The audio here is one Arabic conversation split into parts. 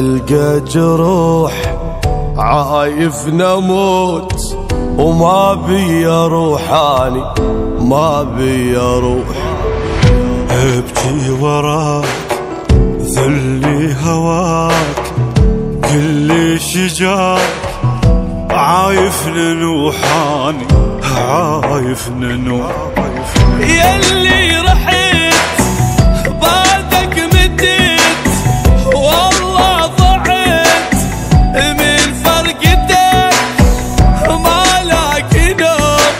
ألقى جروح عايف نموت وما بي روحاني ما بي روح. ابكي وراك ذلي هواك كل شجاك عايف ننوحاني عايف ننوح. ياللي رحت بعدك مديت والله ضعت من فرقتك ما لاقي نوم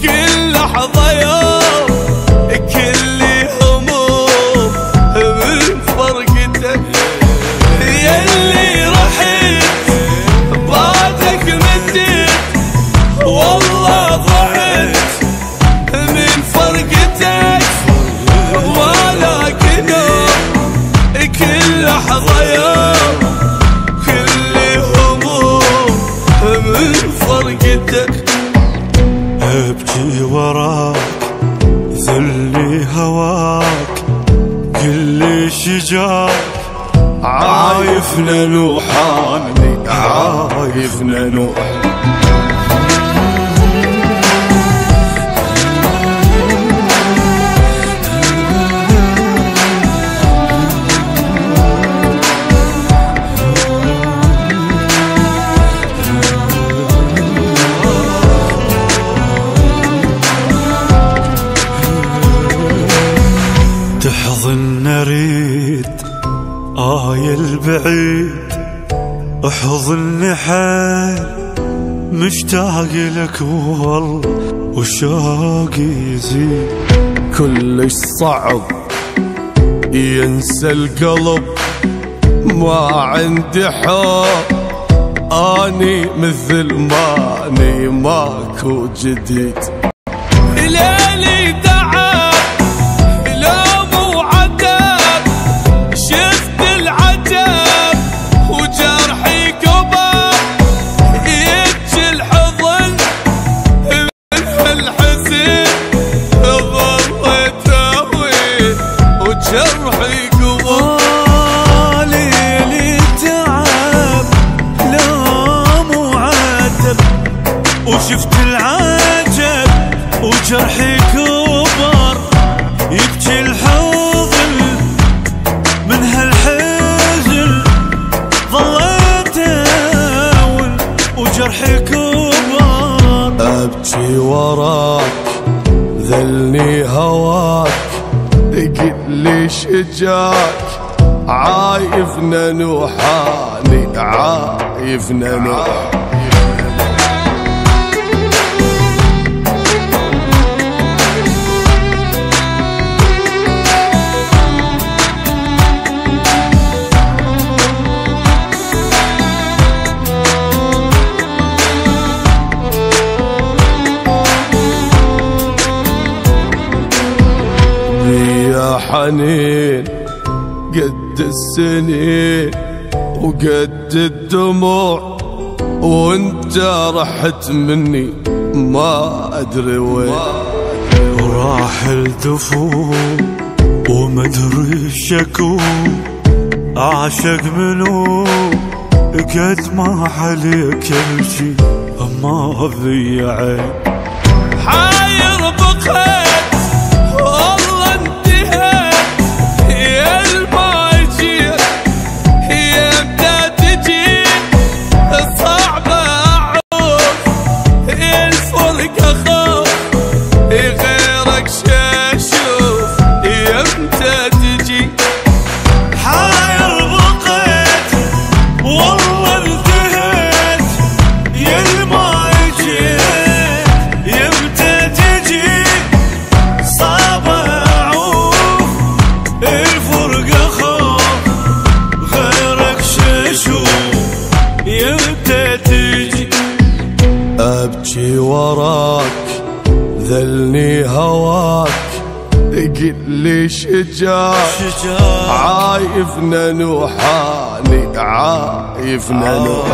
كل لحظة يوم كل هموم من فرقتك. ياللي رحت بعدك مديت والله ضعت من فرقتك ولاك نوم كل لحظة يوم كل هموم من فرقتك. ابكي وراك ذلي هواك كل شجاك عايف ننوحاني عايف ننوح. تحضن اريد البعيد احضني حيل مشتاق لك والله وشوقي يزيد. كلش صعب ينسى القلب ما عندي حب اني مثل ماني ماكو جديد. ليلي تعب لوم وعتب شفت العجب وجرحي كبر يبكي الحضن من الحزن ظليت اوي وجرحي كبر. ليلي تعب لوم وعتب وشفت العجب وجرحي كبر يبكي الحضن من هالحزن ظليت اول وجرحي كبر. ابكي وراك ذلني هواك قل لي شجاك عايف ننوحاني عايف ننوح. يا حنين قد السنين وقد الدموع وانت رحت مني ما ادري وين. وراح الدفوع ومدري الشكو اعشق منو قد ما عليك الشي ما في عين. حاير بقيت والله انتهيت يا الماجير يمتى تجي صعبة اعوف الفرقة خوف غيرك شاشوف يمتى تجي. حاير بقيت والله انتهيت يا الماجير يمتى تجي صعب اعوف الفرقة خوف غيرك شاشوف يمتى تجي. ابكي وراك ذلني هواك قل لي شجاك عايف ننوحاني عايف ننوح.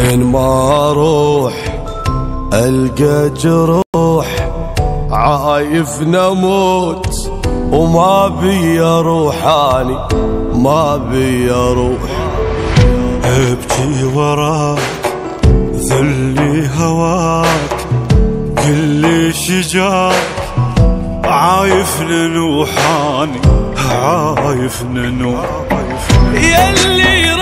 وين ما اروح القى جروح، عايف نموت وما بي اروح، اني ما بي اروح. ابكي وراك ذلي هواك، كل شجاك عايف ننوح، اني عايف ننوح. يلي